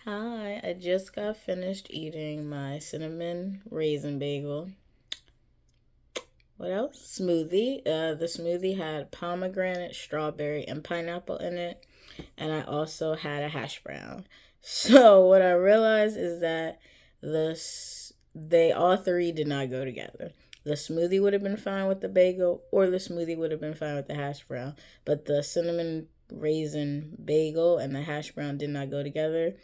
Hi, I just got finished eating my cinnamon raisin bagel. What else? Smoothie. The smoothie had pomegranate, strawberry, and pineapple in it. And I also had a hash brown. So what I realized is that they all three did not go together. The smoothie would have been fine with the bagel, or the smoothie would have been fine with the hash brown. But the cinnamon raisin bagel and the hash brown did not go together.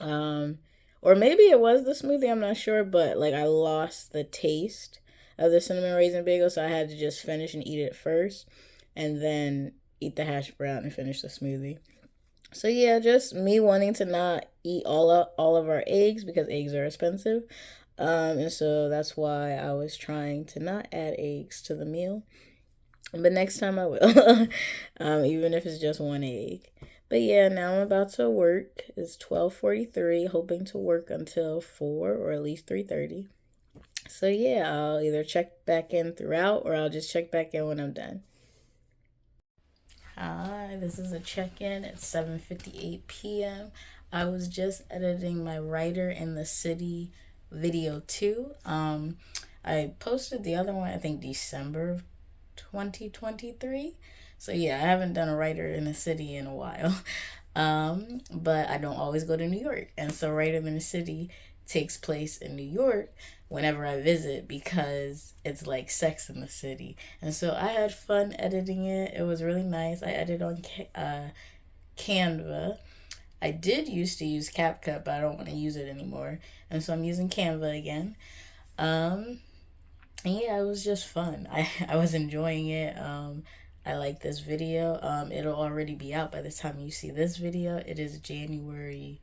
Um, or maybe it was the smoothie, I'm not sure, but like I lost the taste of the cinnamon raisin bagel, so I had to just finish and eat it first and then eat the hash brown and finish the smoothie. So yeah, just me wanting to not eat all of our eggs because eggs are expensive. And so that's why I was trying to not add eggs to the meal. But next time I will, even if it's just one egg. But yeah, now I'm about to work. It's 12:43, hoping to work until 4 or at least 3:30. So yeah, I'll either check back in throughout or I'll just check back in when I'm done. Hi, this is a check-in at 7:58 p.m. I was just editing my Writer in the City video too. I posted the other one I think December of 2023. So yeah, I haven't done a Writer in the City in a while. But I don't always go to New York. And so Writer in the City takes place in New York whenever I visit because it's like Sex in the City. And so I had fun editing it. It was really nice. I edited on Canva. I did used to use CapCut, but I don't want to use it anymore. And so I'm using Canva again. Um, and yeah, it was just fun. I was enjoying it. I like this video. It'll already be out by the time you see this video. It is January,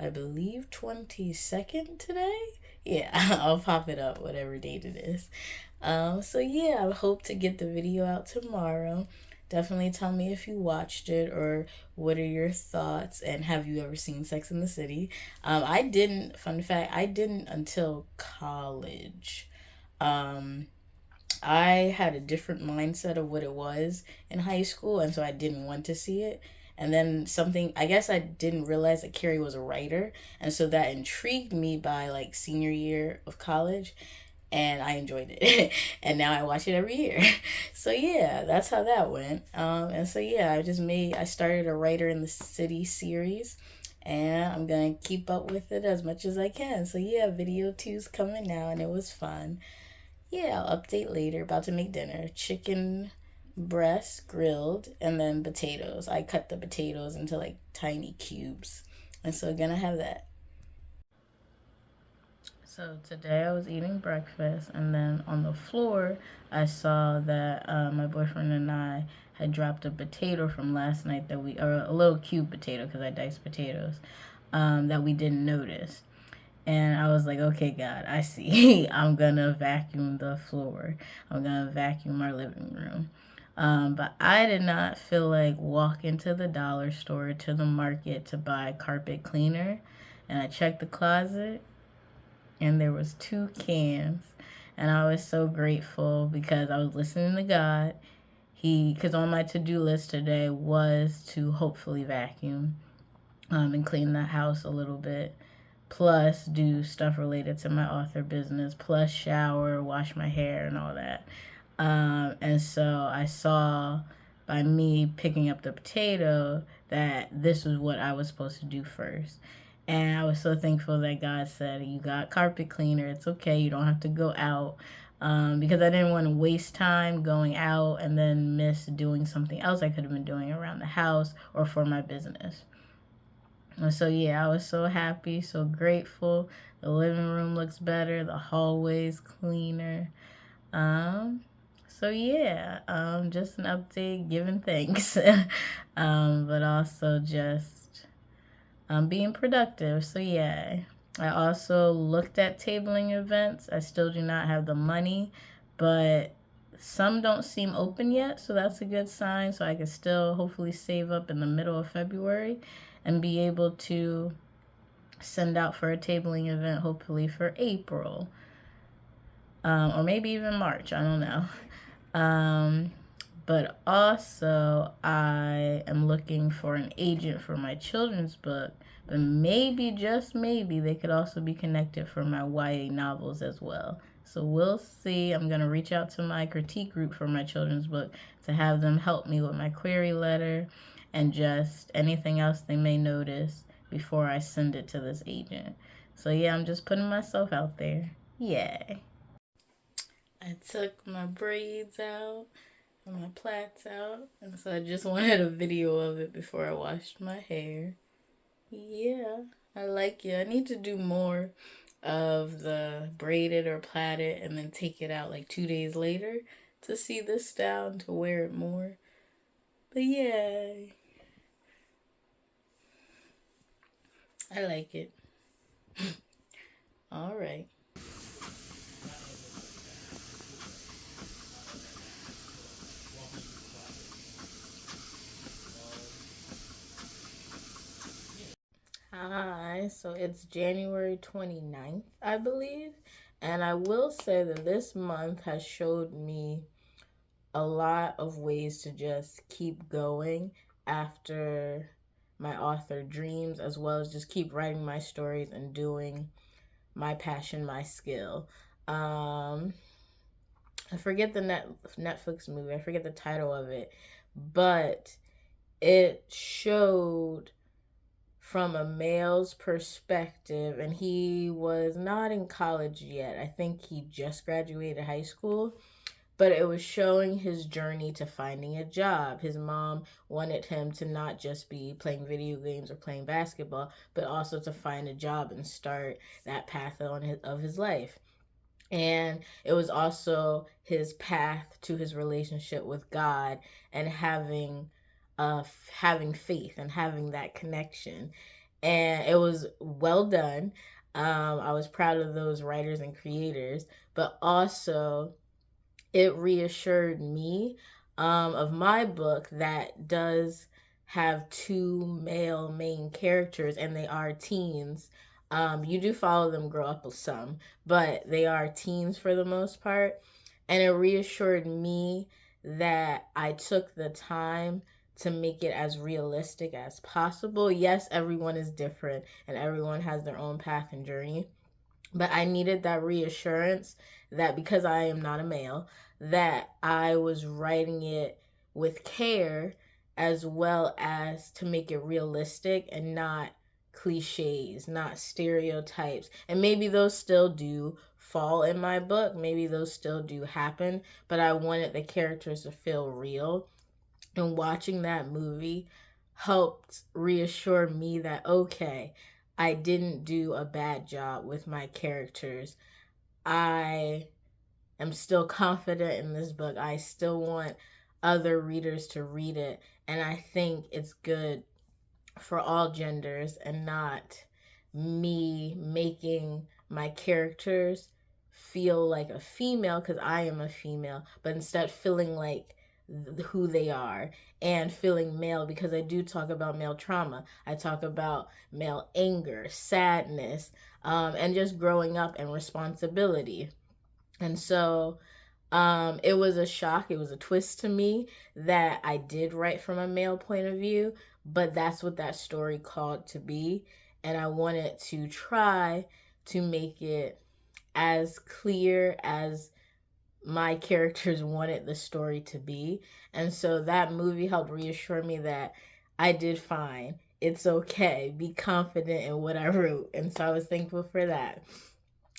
I believe, 22nd today. Yeah, I'll pop it up, whatever date it is. So yeah, I hope to get the video out tomorrow. Definitely tell me if you watched it or what are your thoughts and have you ever seen Sex in the City? I didn't, fun fact, I didn't until college. Um, I had a different mindset of what it was in high school, and so I didn't want to see it. And then something, I guess I didn't realize that Carrie was a writer, and so that intrigued me by like senior year of college, and I enjoyed it. And now I watch it every year. So yeah, that's how that went. And so yeah, I started a Writer in the City series, and I'm gonna keep up with it as much as I can. So yeah, video two's coming now, and it was fun. Yeah, I'll update later. About to make dinner. Chicken breast grilled and then potatoes. I cut the potatoes into like tiny cubes. And so gonna have that. So today I was eating breakfast and then on the floor I saw that my boyfriend and I had dropped a potato from last night or a little cube potato because I diced potatoes, that we didn't notice. And I was like, okay, God, I see. I'm going to vacuum the floor. I'm going to vacuum our living room. But I did not feel like walking to the dollar store, to the market to buy carpet cleaner. And I checked the closet and there was 2 cans. And I was so grateful because I was listening to God. Because on my to-do list today was to hopefully vacuum, and clean the house a little bit, plus do stuff related to my author business, plus shower, wash my hair, and all that. And so I saw by me picking up the potato that this was what I was supposed to do first. And I was so thankful that God said, you got carpet cleaner. It's okay. You don't have to go out. Because I didn't want to waste time going out and then miss doing something else I could have been doing around the house or for my business. And so yeah, I was so happy, so grateful. The living room looks better, the hallway's cleaner. Um, so yeah, just an update, giving thanks, but also just being productive. So yeah, I also looked at tabling events. I still do not have the money, but some don't seem open yet, so that's a good sign. So I can still hopefully save up in the middle of February and be able to send out for a tabling event hopefully for April, or maybe even March. I don't know. But also, I am looking for an agent for my children's book But maybe, just maybe, they could also be connected for my YA novels as well. So we'll see. I'm going to reach out to my critique group for my children's book to have them help me with my query letter and just anything else they may notice before I send it to this agent. So yeah, I'm just putting myself out there. Yay. I took my braids out and my plaits out, and so I just wanted a video of it before I washed my hair. Yeah, I like it. I need to do more of the braided or plaited and then take it out like 2 days later to see this style and to wear it more. But yeah, I like it. All right. Hi, so it's January 29th, I believe. And I will say that this month has showed me a lot of ways to just keep going after my author dreams, as well as just keep writing my stories and doing my passion, my skill. I forget the Netflix movie. I forget the title of it, but it showed from a male's perspective, and he was not in college yet. I think he just graduated high school, but it was showing his journey to finding a job. His mom wanted him to not just be playing video games or playing basketball, but also to find a job and start that path of his life. And it was also his path to his relationship with God and having faith and having that connection. And it was well done. I was proud of those writers and creators, but also it reassured me of my book that does have two male main characters, and they are teens. You do follow them grow up with some, but they are teens for the most part. And it reassured me that I took the time to make it as realistic as possible. Yes, everyone is different and everyone has their own path and journey, but I needed that reassurance that because I am not a male, that I was writing it with care as well as to make it realistic and not cliches, not stereotypes. And maybe those still do fall in my book, maybe those still do happen, but I wanted the characters to feel real. And watching that movie helped reassure me that, okay, I didn't do a bad job with my characters. I am still confident in this book. I still want other readers to read it. And I think it's good for all genders and not me making my characters feel like a female because I am a female, but instead feeling like who they are, and feeling male because I do talk about male trauma. I talk about male anger, sadness, and just growing up and responsibility. And so it was a shock. It was a twist to me that I did write from a male point of view, but that's what that story called to be. And I wanted to try to make it as clear as my characters wanted the story to be. And so that movie helped reassure me that I did fine. It's okay. Be confident in what I wrote. And so I was thankful for that.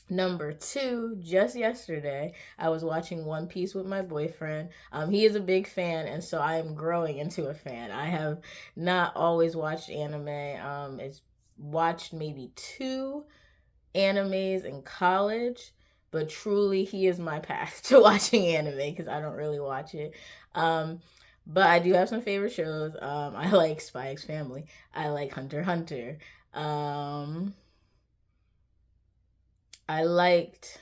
Number two, just yesterday, I was watching One Piece with my boyfriend. He is a big fan, and so I am growing into a fan. I have not always watched anime. It's watched maybe two animes in college, but truly, he is my path to watching anime because I don't really watch it. But I do have some favorite shows. I like Spy X Family. I like Hunter x Hunter. I liked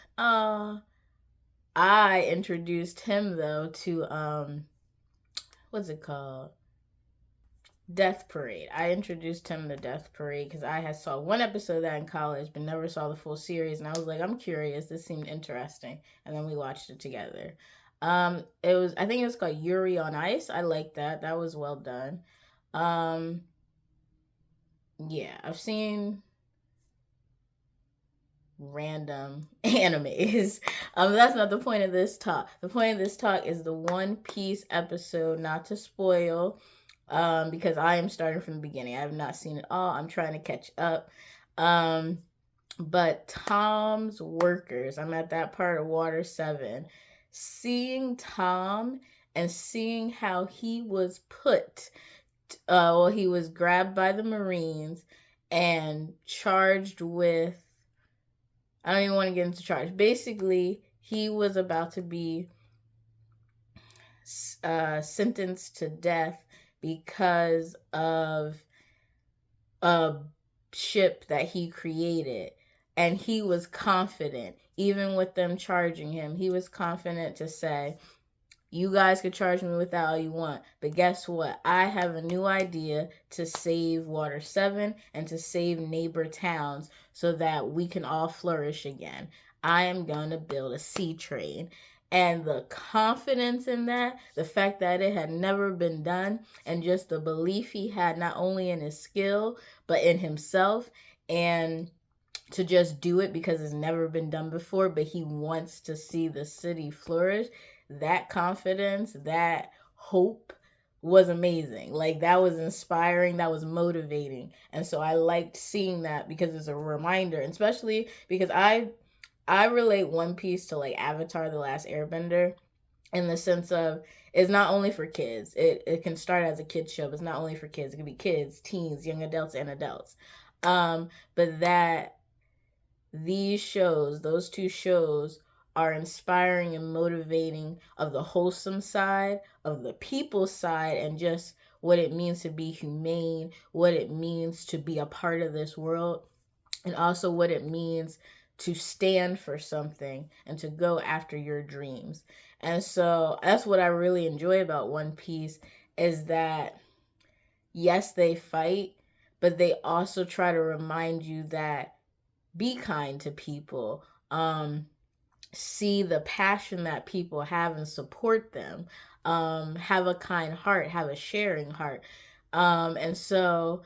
I introduced him though to what's it called? Death Parade. I introduced him to Death Parade because I had saw one episode of that in college but never saw the full series, and I was like, I'm curious, this seemed interesting, and then we watched it together. I think it was called Yuri on Ice. I liked that. That was well done. Um yeah, I've seen random animes. That's not the point of this talk. The point of this talk is the One Piece episode, not to spoil, because I am starting from the beginning. I have not seen it all. I'm trying to catch up. But Tom's workers, I'm at that part of Water 7. Seeing Tom and seeing how he was he was grabbed by the Marines and charged with, I don't even want to get into charge. Basically, he was about to be sentenced to death because of a ship that he created. And he was confident, even with them charging him, he was confident to say, you guys could charge me with that all you want, but guess what? I have a new idea to save Water 7 and to save neighbor towns so that we can all flourish again. I am going to build a sea train. And the confidence in that, the fact that it had never been done, and just the belief he had not only in his skill, but in himself, and to just do it because it's never been done before, but he wants to see the city flourish. That confidence, that hope was amazing. Like, that was inspiring, that was motivating. And so I liked seeing that because it's a reminder, especially because I relate One Piece to like Avatar The Last Airbender, in the sense of it's not only for kids. It can start as a kids show, but it's not only for kids. It can be kids, teens, young adults, and adults. But that these shows, those two shows, are inspiring and motivating of the wholesome side, of the people side, and just what it means to be humane, what it means to be a part of this world, and also what it means to stand for something and to go after your dreams. And so that's what I really enjoy about One Piece, is that yes, they fight, but they also try to remind you that be kind to people. See the passion that people have and support them. Have a kind heart, have a sharing heart. And so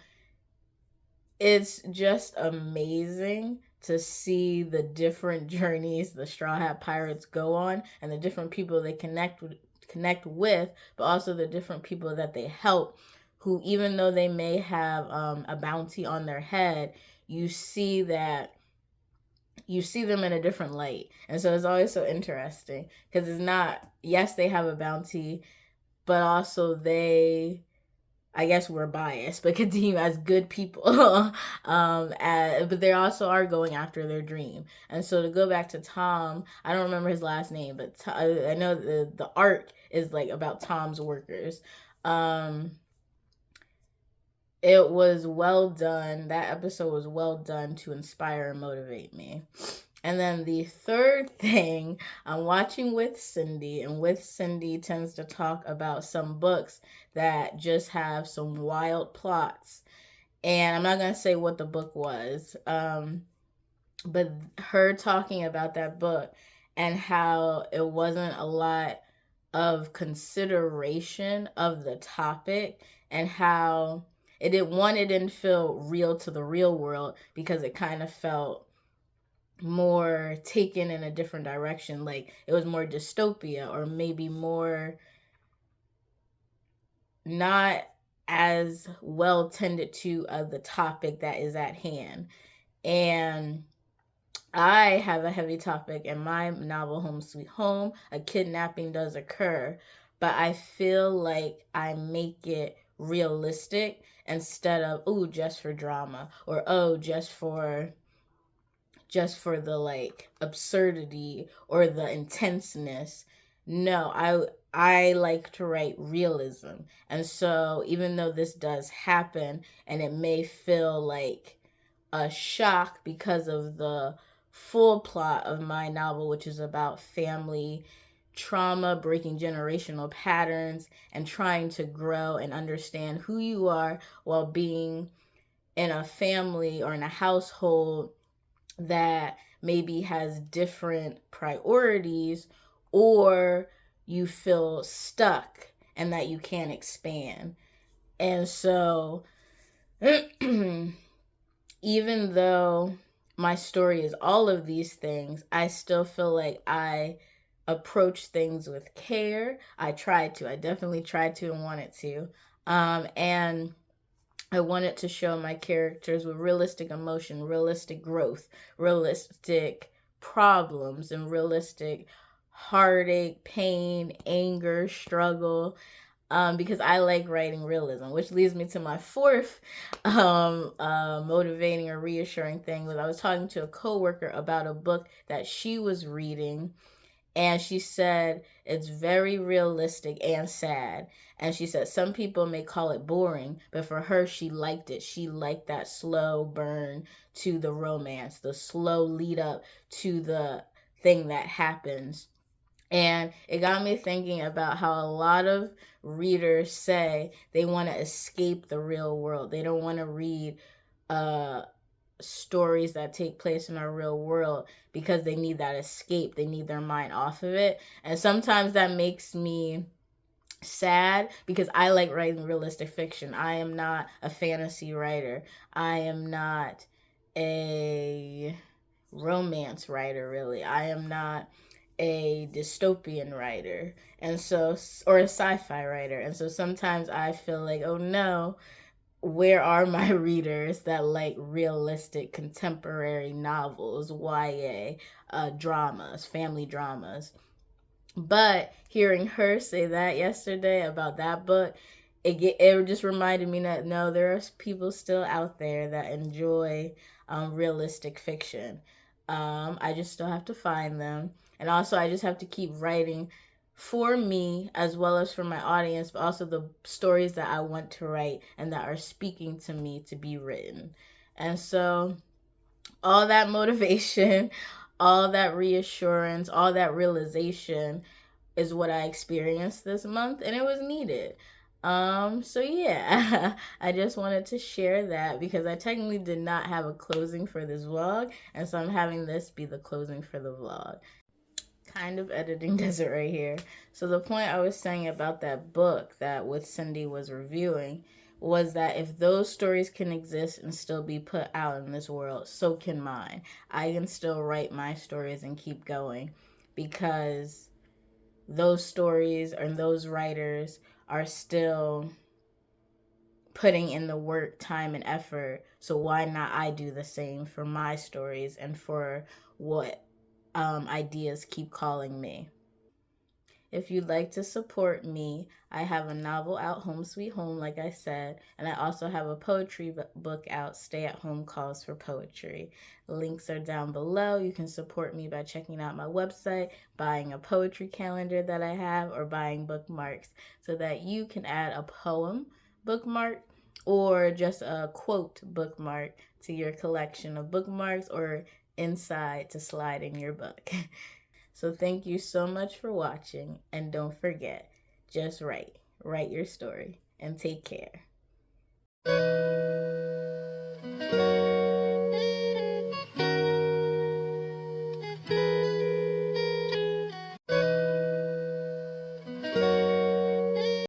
it's just amazing to see the different journeys the Straw Hat Pirates go on, and the different people they connect with, but also the different people that they help, who, even though they may have a bounty on their head, you see that you see them in a different light. And so it's always so interesting because it's not, yes, they have a bounty, but also they, I guess we're biased, but continue as good people. But they also are going after their dream. And so to go back to Tom, I don't remember his last name, but I know the arc is like about Tom's workers. It was well done. That episode was well done to inspire and motivate me. And then the third thing, I'm watching With Cindy, and With Cindy tends to talk about some books that just have some wild plots. And I'm not going to say what the book was, but her talking about that book and how it wasn't a lot of consideration of the topic, and how it didn't feel real to the real world because it kind of felt more taken in a different direction. Like it was more dystopia, or maybe more not as well tended to of the topic that is at hand. And I have a heavy topic in my novel, Home Sweet Home. A kidnapping does occur, but I feel like I make it realistic instead of, oh, just for drama, or oh, just for the like absurdity or the intenseness. No, I like to write realism. And so even though this does happen and it may feel like a shock because of the full plot of my novel, which is about family trauma, breaking generational patterns, and trying to grow and understand who you are while being in a family or in a household that maybe has different priorities, or you feel stuck and that you can't expand. And so even though my story is all of these things, I still feel like I approach things with care. I tried to. I definitely tried to and wanted to. And I wanted to show my characters with realistic emotion, realistic growth, realistic problems, and realistic heartache, pain, anger, struggle. Because I like writing realism, which leads me to my fourth motivating or reassuring thing. Was I was talking to a coworker about a book that she was reading, and she said it's very realistic and sad. And she said some people may call it boring, but for her, she liked it. She liked that slow burn to the romance, the slow lead up to the thing that happens. And it got me thinking about how a lot of readers say they want to escape the real world. They don't want to read uh, stories that take place in our real world because they need that escape. They need their mind off of it. And sometimes that makes me sad because I like writing realistic fiction. I am not a fantasy writer. I am not a romance writer, really. I am not a dystopian writer, and so, or a sci-fi writer. And so sometimes I feel like, oh no, where are my readers that like realistic contemporary novels, YA, dramas, family dramas? But hearing her say that yesterday about that book, it just reminded me that no, there are people still out there that enjoy realistic fiction. I just still have to find them, and also I just have to keep writing for me as well as for my audience, but also the stories that I want to write and that are speaking to me to be written. And so all that motivation, all that reassurance, all that realization is what I experienced this month, and it was needed. So yeah, I just wanted to share that because I technically did not have a closing for this vlog, and so I'm having this be the closing for the vlog. Kind of editing does it right here. So the point I was saying about that book that withcindy was reviewing was that if those stories can exist and still be put out in this world, so can mine. I can still write my stories and keep going because those stories and those writers are still putting in the work, time, and effort. So why not I do the same for my stories and for what ideas keep calling me? If you'd like to support me, I have a novel out, Home Sweet Home, like I said, and I also have a poetry book out, Stay at Home Calls for Poetry. Links are down below. You can support me by checking out my website, buying a poetry calendar that I have, or buying bookmarks so that you can add a poem bookmark or just a quote bookmark to your collection of bookmarks or inside to slide in your book. So thank you so much for watching, and don't forget, just write your story, and take care.